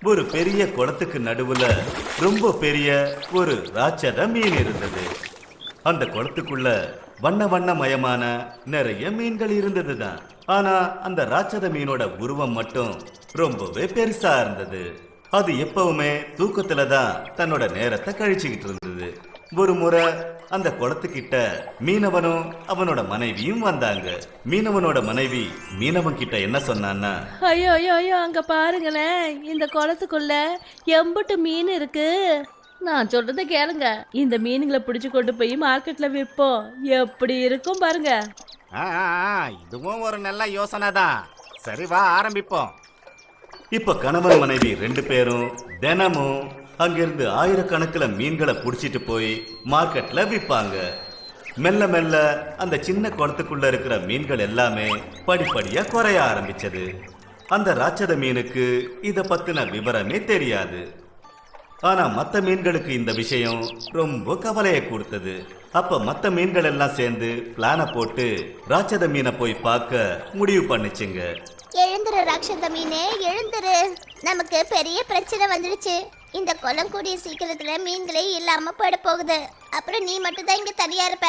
ஒரு பெரிய குளத்துக்கு நடுவுல ரொம்ப பெரிய ஒரு ராட்சத மீன் இருந்தது. அந்த குளத்துக்குள்ள வண்ண வண்ணமயமான நிறைய மீன்கள் இருந்ததுதான். ஆனா அந்த ராட்சத மீனோட உருவம் மட்டும் ரொம்பவே பெருசா இருந்தது. அது எப்பவுமே தூக்கத்துல தான் தன்னோட நேரத்தை கழிச்சுக்கிட்டு இருந்தது. ஒரு முறை அந்த குளத்துக்கிட்ட மீனவனும் அவனோட மனைவியும் வந்தாங்க. மீனவனோட மனைவி மீனவன் கிட்ட என்ன சொன்னான்னா, ஐயோ ஐயோ ஐயோ, அங்க பாருங்களேன், இந்த குளத்துக்குள்ள எம்புட்டு மீன் இருக்கு. நான் சொல்றத கேளுங்க, இந்த மீனுங்களை பிடிச்சு கொண்டு போய் மார்க்கெட்ல விற்போம். எப்படி இருக்கும் பாருங்க. இதுவும் ஒரு நல்ல யோசனை தான். சரி, வா ஆரம்பிப்போம். இப்ப கணவன் மனைவி ரெண்டு பேரும் தினமும் அங்கிருந்து ஆயிரக்கணக்கில் மீன்களை புடிச்சிட்டு போய் மார்க்கெட்ல விற்பாங்க. மெல்ல மெல்ல அந்த சின்ன குளத்துக்குள்ள இருக்கிற மீன்கள் எல்லாமே படிப்படியா குறைய ஆரம்பிச்சது. அந்த ராட்சத மீனுக்கு இத பத்தின விவரமே தெரியாது. ஆனா மத்த மீன்களுக்கு இந்த விஷயம் ரொம்ப கவலையை கொடுத்தது. அப்ப மத்த மீன்கள் எல்லாம் சேர்ந்து பிளான போட்டு ராட்சத மீனை போய் பார்க்க முடிவு பண்ணுச்சுங்க. எழுந்துரு ராட்சத மீனே, எழுந்துரு. நமக்கு பெரிய பிரச்சனை வந்துடுச்சு. இந்த குளம் கூடிய சீக்கிரத்துல மீன்களே இல்லாம போயிட போகுது. அப்புறம் நீ மட்டும் தான் இங்க தனியா இருப்ப.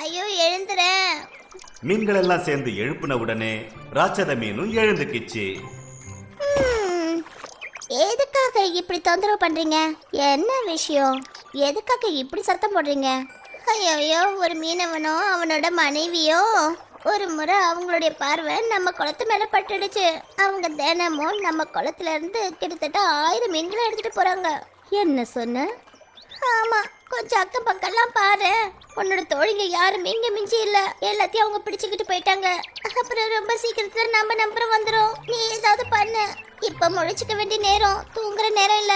ஐயோ, எழுந்துரு. மீன்கள் எல்லாம் சேர்ந்து எழுப்புன உடனே ராட்சத மீனும் எழுந்துக்கிச்சு. எதுக்காக இப்படி தொந்தரவு பண்றீங்க? என்ன விஷயம்? எதுக்காக இப்படி சத்தம் போடுறீங்க? ஐயோ, ஒரு மீனவனோ அவனோட மனைவியோ ஒரு முறை அவங்களுடைய பார்வை நம்ம குளத்து மேல பட்டுடுச்சு. அவங்க தினமும் நம்ம குளத்துல இருந்து கிட்டத்தட்ட 1000 மீன்களை எடுத்துட்டு போறாங்க. என்ன சொன்ன? ஆமா, கொஞ்சம் அக்கம் பக்கம்லாம் பாரு. உன்னோட தோழிங்க யாருமே இங்க மிஞ்சி இல்ல. எல்லாத்தையும் அவங்க பிடிச்சுக்கிட்டு போயிட்டாங்க. அப்புறம் ரொம்ப சீக்கிரத்துல நம்ம நம்புறம் வந்துடும். நீ ஏதாவது பண்ணு. இப்ப முழிச்சுக்க வேண்டிய நேரம், தூங்குற நேரம் இல்ல.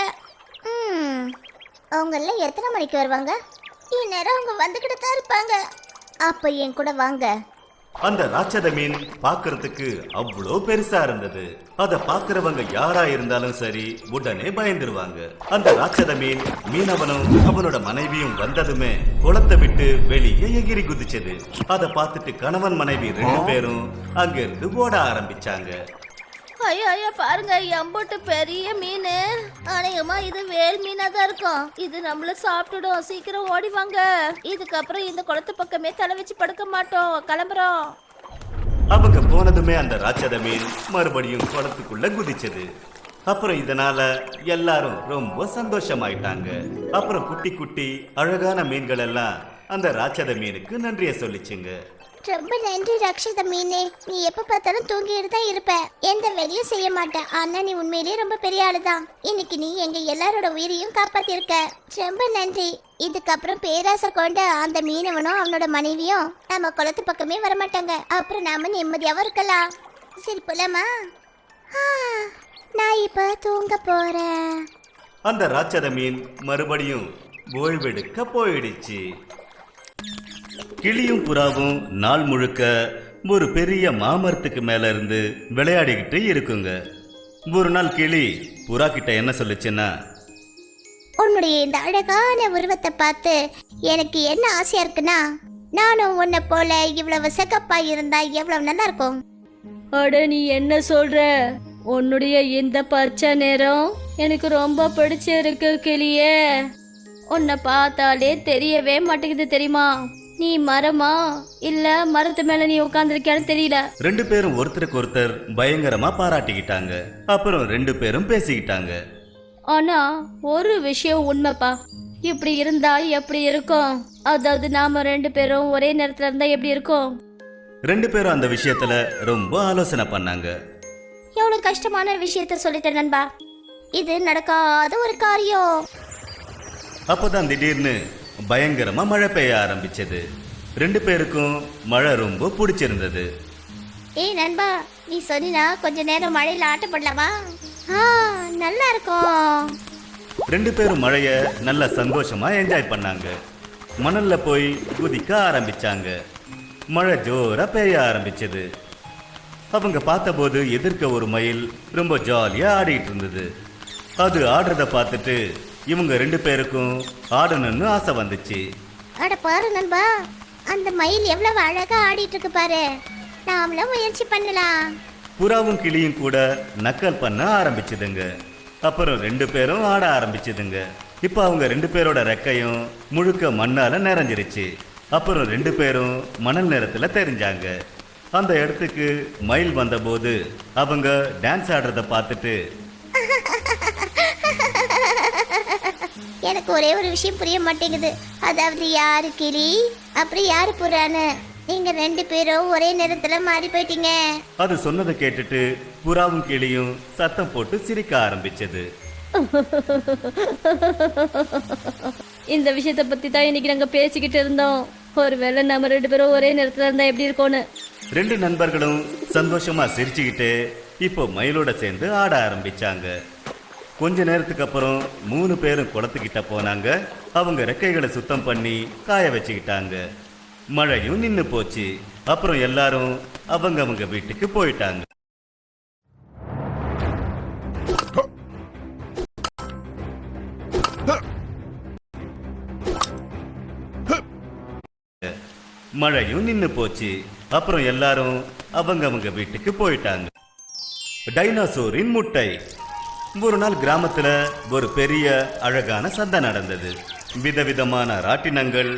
அவங்க எல்லாம் எத்தனை மணிக்கு வருவாங்க? இந்நேரம் அவங்க வந்துகிட்டு தான் இருப்பாங்க. அப்ப என் கூட வாங்க. அந்த ராட்சத மீன் பாக்குறதுக்கு அவ்வளோ பெருசா இருந்தது. அத பாக்குறவங்க யாரா இருந்தாலும் சரி உடனே பயந்துருவாங்க. அந்த ராட்சத மீன் மீனவனும் அவனோட மனைவியும் வந்ததுமே குளத்தை விட்டு வெளியே எகிரி குதிச்சது. அத பார்த்துட்டு கணவன் மனைவி ரெண்டு பேரும் அங்கிருந்து ஓட ஆரம்பிச்சாங்க. ஐயோ ஐயோ, பாருங்க, எம்புட்டு பெரிய மீன். அநேகமா இது வேல் மீனா தான் இருக்கும். இது நம்மள சாப்பிட்டுடும். சீக்கிரம் ஓடி வாங்க. இதுக்கப்புறம் இந்த குளத்து பக்கமே தலை வச்சு படுக்க மாட்டோம். கிளம்புறோம். அவங்க போனதுமே அந்த ராட்சத மீன் மறுபடியும் குளத்துக்குள்ள குதிச்சது. அப்புறம் இதனால எல்லாரும் ரொம்ப சந்தோஷமாயிட்டாங்க. அப்புறம் குட்டி குட்டி அழகான மீன்கள் எல்லாம் அந்த ராட்சத மீனுக்கு நன்றிய சொல்லிச்சுங்க. ரொம்ப நன்றி ராட்சத மீனே. நீ எப்ப பார்த்தாலும் தூங்கிட்டு தான் இருப்ப. எந்த வேலையும் செய்ய மாட்ட. ஆனா நீ உண்மையிலேயே ரொம்ப பெரிய ஆளுதான். இன்னைக்கு நீ எங்க எல்லாரோட உயிரையும் காப்பாத்திருக்க. ரொம்ப நன்றி. இதுக்கப்புறம் பேராசை கொண்ட அந்த மீனவனும் அவனோட மனைவியும் நம்ம குளத்து பக்கமே வரமாட்டாங்க. அப்புறம் நாம நிம்மதியாவும் இருக்கலாம். சரி, போலாமா? நான் இப்ப தூங்க போறேன். அந்த ராட்சத மீன் மறுபடியும் ஓய்வெடுக்க போயிடுச்சு. கிளியும் புறாவும் நாள் முழுக்க ஒரு பெரிய மாமரத்துக்கு மேல இருந்து விளையாடிக்கிட்டு இருக்குங்க. ஒரு நாள் கிளி புறா கிட்ட என்ன சொல்லுச்சுன்னா, உன்னுடைய இந்த அழகான உருவத்தை பார்த்து எனக்கு என்ன ஆசையா இருக்குன்னா, நானும் உன்னை போல இவ்வளவு சிகப்பா இருந்தா எவ்வளவு நல்லா இருக்கும். அட, நீ என்ன சொல்ற? உன்னுடைய இந்த பச்சை நேரம் எனக்கு ரொம்ப பிடிச்சிருக்கு கிளியே. உன்னை பார்த்தாலே தெரியவே மாட்டேங்குது, தெரியுமா? நீ மரமா இல்ல மரத்து மேல நீ உட்கார்ந்துருக்கியான்னு தெரியல. ரெண்டு பேரும் ஒருத்தருக்கு ஒருத்தர் பயங்கரமா பாராட்டிக்கிட்டாங்க. அப்புறம் ரெண்டு பேரும் பேசிக்கிட்டாங்க. ஆனா ஒரு விஷயம் உண்மைப்பா. இப்படி இருந்தா எப்படி இருக்கும்? அதாவது நாம ரெண்டு பேரும் ஒரே நேரத்துல இருந்தா எப்படி இருக்கும்? ரெண்டு பேரும் அந்த விஷயத்துல ரொம்ப ஆலோசனை பண்ணாங்க. எவ்வளவு கஷ்டமான விஷயத்த சொல்லிட்டேன் நண்பா. இது நடக்காத ஒரு காரியம். அப்பதான் திடீர்னு பயங்கரமா மழை பெய்ய ஆரம்பிச்சது. ரெண்டு பேருக்கும் மழை ரொம்ப பிடிச்சிருந்தது. ஏய் நண்பா, நீ சொன்னா கொஞ்ச நேரம் மழையில ஆட்டப்படலாமா? நல்லா இருக்கும். ரெண்டு பேரும் மழைய நல்ல சந்தோஷமா என்ஜாய் பண்ணாங்க. மணல்ல போய் குதிக்க ஆரம்பிச்சாங்க. மழை ஜோரா பெய்ய ஆரம்பிச்சது. அவங்க பார்த்தபோது எதிர்க்க ஒரு மயில் ரொம்ப ஜாலியா ஆடிட்டு இருந்தது. அது ஆடுறத பார்த்துட்டு இவங்க ரெண்டு பேருக்கும் ஆடணும்னு ஆசை வந்துச்சு. அட பாரு நண்பா, அந்த மயில் எவ்வளவு அழகா ஆடிட்டு இருக்கு பாரு. நாமளும் முயற்சி பண்ணலாம். புறாவும் கிளியும் கூட நக்கல் பண்ண ஆரம்பிச்சுதுங்க. அப்புறம் 2 பேரும் ஆட ஆரம்பிச்சதுங்க. இப்போ அவங்க 2 பேரோட ரெக்கையும் முழுக்க மண்ணால நிறைஞ்சிருச்சு. அப்புறம் 2 பேரும் மணல் நிறத்துல தெரிஞ்சாங்க. அந்த இடத்துக்கு மயில் வந்தபோது அவங்க டான்ஸ் ஆடுறத பார்த்துட்டு, எனக்கு ஒரே ஒரு விஷயம் புரிய மாட்டேங்குது. அதாவது யாரு கிளி அப்புறம் யாரு புறான்னு நீங்க 2 பேரும் ஒரே நேரத்துல மாறி போயிட்டீங்க. அது சொன்னதை கேட்டுட்டு புறாவும் கிளியும் சத்தம் போட்டு சிரிக்க ஆரம்பிச்சது. இந்த விஷயத்தை பத்தி தான் இன்னைக்கு நாங்க பேசிக்கிட்டு இருந்தோம். ஒருவேளை நம்ம 2 பேரும் ஒரே நேரத்துல இருந்தா எப்படி இருக்கும்னு. 2 நண்பர்களும் சந்தோஷமா சிரிச்சுக்கிட்டு இப்போ மயிலோட சேர்ந்து ஆட ஆரம்பிச்சாங்க. கொஞ்ச நேரத்துக்கு அப்புறம் 3 பேரும் குளத்துக்கிட்ட போனாங்க. அவங்க ரெக்கைகளை சுத்தம் பண்ணி காய வச்சுக்கிட்டாங்க. மழையும் நின்னு போச்சு. அப்புறம் எல்லாரும் அவங்க வீட்டுக்கு போயிட்டாங்க. மழையும் நின்னு போச்சு. அப்புறம் எல்லாரும் அவங்க வீட்டுக்கு போயிட்டாங்க. டைனோசோரின் முட்டை. ஒரு நாள் கிராமத்துல ஒரு பெரிய அழகான சந்தை நடந்தது. விதவிதமான ராட்டினங்கள்,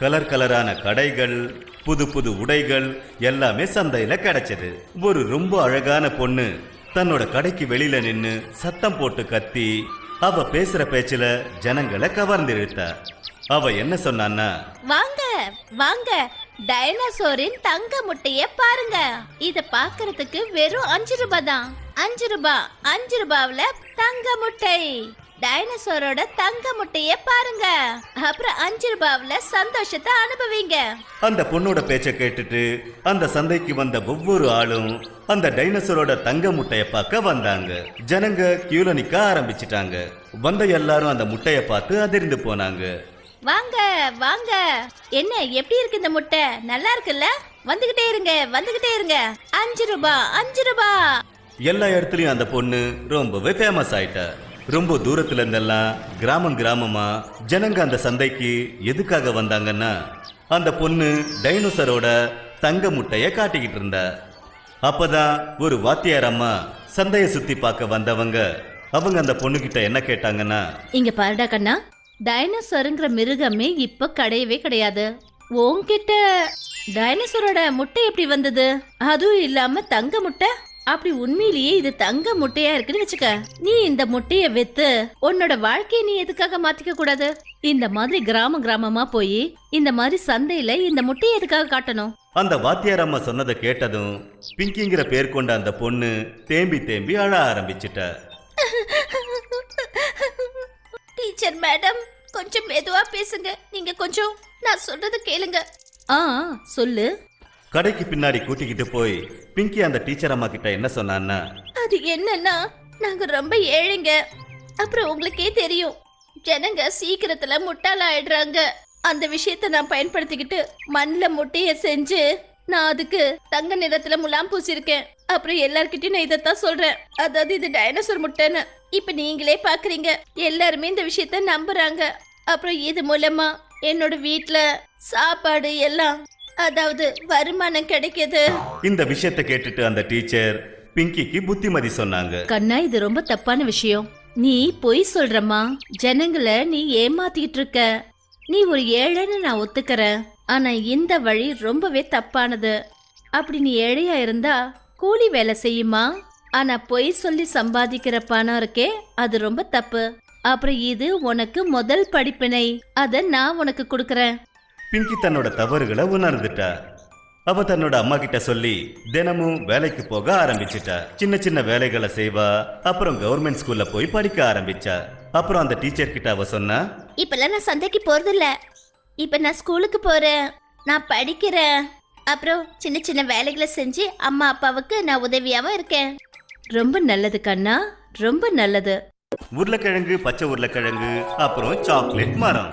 கலர் கலரான கடைகள், புது புது உடைகள் எல்லாமே சந்தையில கிடைச்சது. ஒரு ரொம்ப அழகான பொண்ணு தன்னோட கடைக்கு வெளியில நின்னு சத்தம் போட்டு கத்தி அவ பேசுற பேச்சுல ஜனங்களை கவர்ந்து இழுத்தா. அவ என்ன சொன்னான்னா, வாங்க வாங்க, டைனோசோரின் தங்க முட்டைய பாருங்க. இத பாக்குறதுக்கு வெறும் 5 ரூபாய் தான். 5 ரூபாய், 5 ரூபாய்ல தங்க முட்டை. டைனோசரோட தங்க முட்டைய பாருங்க. அப்புறம் 5 ரூபாய்ல சந்தோஷத்தை அனுபவிங்க. அந்த பொண்ணோட பேச்ச கேட்டுட்டு அந்த சந்தைக்கு வந்த ஒவ்வொரு ஆளும் அந்த டைனோசரோட தங்க முட்டைய பார்க்க வந்தாங்க. ஜனங்க கியூல நிக்க ஆரம்பிச்சிட்டாங்க. வந்த எல்லாரும் அந்த முட்டைய பார்த்து அதிர்ந்து போனாங்க. வாங்க வாங்க, என்ன எப்படி இருக்கு இந்த முட்டை? நல்லா இருக்குல்ல? வந்துகிட்டே இருங்க வந்துகிட்டே இருங்க. 5 ரூபாய், 5 ரூபாய். எல்லா இடத்துலயும் அந்த பொண்ணு ரொம்பவே ஃபேமஸ் ஆயிட்டா. ரொம்ப தூரத்துல இருந்தெல்லாம் கிராமம் கிராமமா ஜனங்க அந்த சந்தைக்கு எதுக்காக வந்தாங்கன்னா, அந்த பொண்ணு டைனோசரோட தங்க முட்டைய காட்டிக்கிட்டு இருந்தா. அப்பதான் ஒரு வாத்தியார் அம்மா சந்தையை சுத்தி பார்க்க வந்தவங்க அவங்க அந்த பொண்ணு கிட்ட என்ன கேட்டாங்கன்னா, இங்க பாருடா கண்ணா, டைனோசருங்கிற மிருகமே இப்ப கிடையவே கிடையாது. உன்கிட்ட டைனோசரோட முட்டை எப்படி வந்தது? அதுவும் இல்லாம தங்க முட்டை. அப்படி உண்மையிலேயே இது தங்க முட்டையா இருக்குன்னு வச்சுக்க, நீ இந்த முட்டைய வித்து உன்னோட வாழ்க்கையை நீ எதுக்காக மாத்திக்க கூடாது? இந்த மாதிரி கிராம கிராமமா போய் இந்த மாதிரி சந்தையில இந்த முட்டையை எதுக்காக காட்டணும்? அந்த வாத்தியார் அம்மா சொன்னதை கேட்டதும் பிங்கிங்கிற பேர் கொண்ட அந்த பொண்ணு தேம்பி தேம்பி அழ ஆரம்பிச்சிட்டா. டீச்சர் மேடம், கொஞ்சம் மெதுவா பேசுங்க. நீங்க கொஞ்சம் நான் சொல்றத கேளுங்க. சொல்லு. கடைக்கு பின்னாடி கூட்டிக்கிட்டு போய் பிங்கி அந்த டீச்சர் அம்மா கிட்ட என்ன சொன்னான்னா, அது என்னன்னா, நாங்க ரொம்ப ஏழைங்க. அப்புறம் உங்களுக்கே தெரியும், ஜனங்க சீக்கிரத்துல முட்டாளாயிடுறாங்க. அந்த விஷயத்தை நான் பயன்படுத்திக்கிட்டு மண்ணில் முட்டைய செஞ்சு நான் அதுக்கு தங்க நிறத்துல முலாம் பூசிருக்கேன். அப்புறம் எல்லார்கிட்டயும் நான் இதைத்தான் சொல்றேன், அதாவது இது டைனோசர் முட்டைன்னு. இப்ப நீங்களே பாக்குறீங்க, எல்லாருமே இந்த விஷயத்த நம்புறாங்க. அப்புறம் இது மூலமா என்னோட வீட்ல சாப்பாடு எல்லாம், அதாவது வருமானம் கிடைக்குது. இந்த விஷயத்தை கேட்டுட்டு அந்த டீச்சர் பிங்கிக்கு புத்திமதி சொன்னாங்க. கண்ணா, இது ரொம்ப தப்பான விஷயம். நீ பொய் சொல்றமா, ஜனங்களை நீ ஏமாத்திட்டு இருக்க. நீ ஒரு ஏழைன்னு நான் ஒத்துக்கிறேன், ஆனா இந்த வழி ரொம்பவே தப்பானது. அப்படி நீ ஏழையா இருந்தா கூலி வேலை செய்யுமா, ஆனா பொய் சொல்லி சம்பாதிக்கிற பணம் இருக்கே, அது ரொம்ப தப்பு. அப்புறம் இது உனக்கு முதல் படிப்பினை, அத நான் உனக்கு கொடுக்கறேன். பிங்கி தன்னோட தவறுகளை உணர்ந்துட்டா. அவ தன்னோட அம்மா கிட்ட சொல்லி தினமும் வேலைக்கு போக ஆரம்பிச்சிட்டா. சின்ன சின்ன வேலைகளை செய்வா. அப்புறம் கவர்மெண்ட் ஸ்கூல்ல போய் படிக்க ஆரம்பிச்சா. அப்புறம் அந்த டீச்சர் கிட்ட அவ சொன்னா, இப்பெல்லாம் நான் சந்தைக்கு போறது இல்ல, இப்ப நான் ஸ்கூலுக்கு போறேன், நான் படிக்கிறேன். அப்புறம் சின்ன சின்ன வேலைகளை செஞ்சு அம்மா அப்பாவுக்கு நான் உதவியாவும் இருக்கேன். ரொம்ப நல்லது கண்ணா, ரொம்ப நல்லது. உருளைக்கிழங்கு, பச்சை உருளைக்கிழங்கு, அப்புறம் சாக்லேட் மரம்.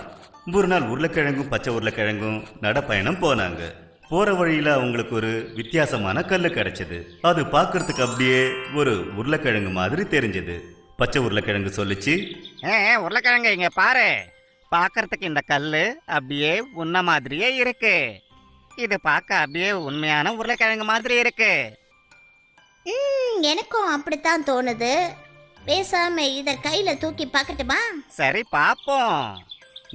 ஒரு நாள் உருளைக்கிழங்கும் பச்சை உருளைக்கிழங்கும் நடப்பயணம் போனாங்க. போற வழியில அவங்களுக்கு ஒரு வித்தியாசமான கல்லு கிடைச்சது. அது பார்க்கறதுக்கு அப்படியே ஒரு உருளைக்கிழங்கு மாதிரி தெரிஞ்சது. பச்சை உருளைக்கிழங்கு சொல்லிச்சு, உருளைக்கிழங்கு இங்க பாரு, பார்க்கறதுக்கு இந்த கல்லு அப்படியே உன்ன மாதிரியே இருக்கு. இது பார்க்க அப்படியே உண்மையான உருளைக்கிழங்கு மாதிரி இருக்கு. எனக்கும் அப்படித்தான் தோணுது. பேசாம இத கையில தூக்கி பார்க்கட்டுமா? சரி பாப்போம்.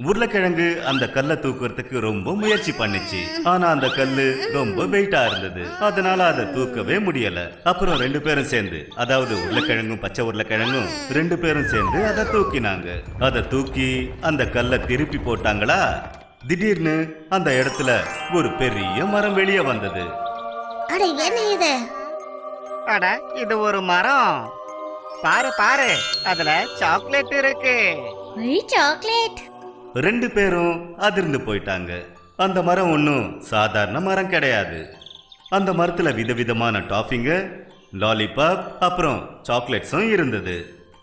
உருளைக்கிழங்கு அந்த கல்லை தூக்குறதுக்கு ரொம்ப முயற்சி பண்ணுச்சு. ஆனா அந்த கல்லு ரொம்ப வெயிட்டா இருந்தது. அதனால அதை தூக்கவே முடியல. அப்புறம் ரெண்டு பேரும் சேர்ந்து, அதாவது உருளைக்கிழங்கும் பச்சை உருளைக்கிழங்கும் ரெண்டு பேரும் சேர்ந்து அதை தூக்கினாங்க. அதை தூக்கி அந்த கல்லை திருப்பி போட்டாங்களா, திடீர்னு அந்த இடத்துல ஒரு பெரிய மரம் வெளியே வந்தது. அட என்ன இது? அட இது ஒரு மரம். பாரு பாரு, அதுல சாக்லேட் இருக்கு. ஐ, சாக்லேட்! ரெண்டு பேரும் அதிர்ந்து போயிட்டாங்க. அந்த மரம் ஒன்றும் சாதாரண மரம் கிடையாது. அந்த மரத்துல விதவிதமான டாஃபிங்க, லாலிபாப், அப்புறம் சாக்லேட்ஸும் இருந்தது.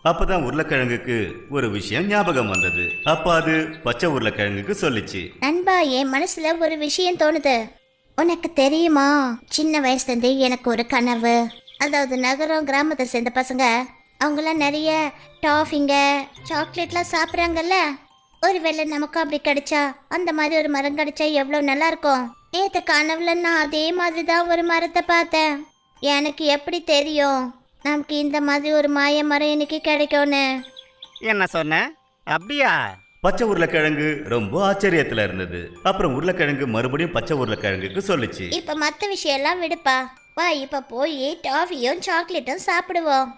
அப்பதான் உருளைக்கிழங்குக்கு ஒரு விஷயம் ஞாபகம் வந்தது. அப்ப அது பச்சை உருளைக்கிழங்குக்கு சொல்லிச்சு. நண்பா, என் மனசுல ஒரு விஷயம் தோணுது. உனக்கு தெரியுமா, சின்ன வயசுல இருந்தே எனக்கு ஒரு கனவு. அதாவது நகரம் கிராமத்தை சேர்ந்த பசங்க அவங்களாம் நிறைய டாஃபிங்க சாக்லேட்லாம் சாப்பிட்றாங்கல்ல. ஒருவேளை நமக்கும் அப்படி கிடைச்சா, அந்த மாதிரி ஒரு மரம் கிடைச்சா எவ்வளோ நல்லா இருக்கும். நேற்று கனவுல நான் அதே மாதிரி தான் ஒரு மரத்தை பார்த்தேன். எனக்கு எப்படி தெரியும் நமக்கு இந்த மாதிரி ஒரு மாய மரம் இன்னைக்கு கிடைக்கும்னு? என்ன சொன்ன? அப்படியா? பச்சை உருளைக்கிழங்கு ரொம்ப ஆச்சரியத்துல இருந்தது. அப்புறம் உருளைக்கிழங்கு மறுபடியும் பச்சை உருளைக்கிழங்குக்கு சொல்லிச்சு. இப்ப மத்த விஷயம் எல்லாம் விடுப்பா, வா இப்ப போய் டாஃபியும் சாக்லேட்டும் சாப்பிடுவோம்.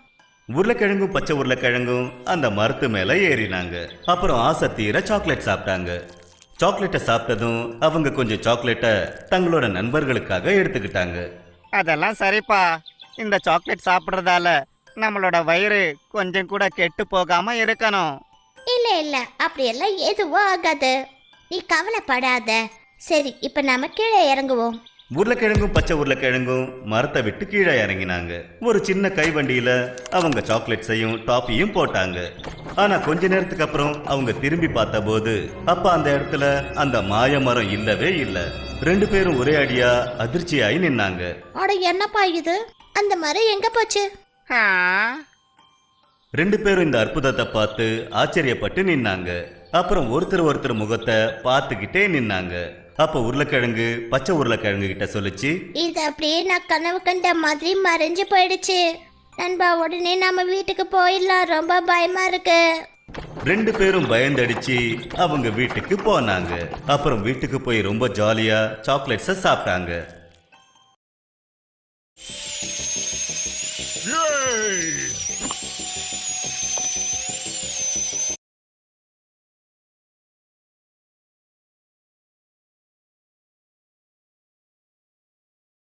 உருளைக்கிழங்கும் பச்சை உருளைக்கிழங்கும் அந்த மரத்து மேல ஏறினாங்க. அப்புறம் ஆசை தீர சாக்லேட் சாப்பிட்டாங்க. சாக்லேட்டை சாப்பிட்டதும் அவங்க கொஞ்சம் சாக்லேட்டை தங்களோட நண்பர்களுக்காக எடுத்துக்கிட்டாங்க. அதெல்லாம் சரிப்பா. இந்த சாக்லேட் சாப்பிட்றதால நம்மளோட வயிறு கொஞ்சம் கூட கெட்டு போகாம இருக்கணும். இல்ல இல்ல, அப்படியெல்லாம் எதுவும் ஆகாது, நீ கவலைப்படாத. சரி, இப்ப நாம கீழே இறங்குவோம். உருளைக்கிழங்கும் பச்சை உருளைக்கிழங்கும் மரத்தை விட்டு கீழே இறங்கினாங்க. ஒரு சின்ன கைவண்டியில அவங்க சாக்லேட்ஸையும் டாஃபியும் போட்டாங்க. ஆனா கொஞ்ச நேரத்துக்கு அப்புறம் அவங்க திரும்பி பார்த்த போது அப்ப அந்த இடத்துல அந்த மாய மரம் இல்லவே இல்லை. ரெண்டு பேரும் ஒரே அடியா அதிர்ச்சியாயி நின்னாங்க. அட என்னப்பா இது, அந்த மரம் எங்க போச்சு? ஆ, ரெண்டு பேரும் இந்த அற்புதத்தை பார்த்து ஆச்சரியப்பட்டு நின்னாங்க. அப்புறம் ஒருத்தர் முகத்தை பார்த்துக்கிட்டே நின்னாங்க. அப்ப உருளைக்கிழங்கு பச்சை உருளைக்கிழங்கு கிட்ட சொல்லிச்சு. இது அப்படியே நான் கனவு கண்ட மாதிரி மறைஞ்சு போயிடுச்சு. நண்பா, உடனே நாம வீட்டுக்கு போயிடலாம், ரொம்ப பயமா இருக்கு. ரெண்டு பேரும் பயந்தடிச்சு அவங்க வீட்டுக்கு போனாங்க. அப்புறம் வீட்டுக்கு போய் ரொம்ப ஜாலியா சாக்லேட்ஸை சாப்பிட்டாங்க.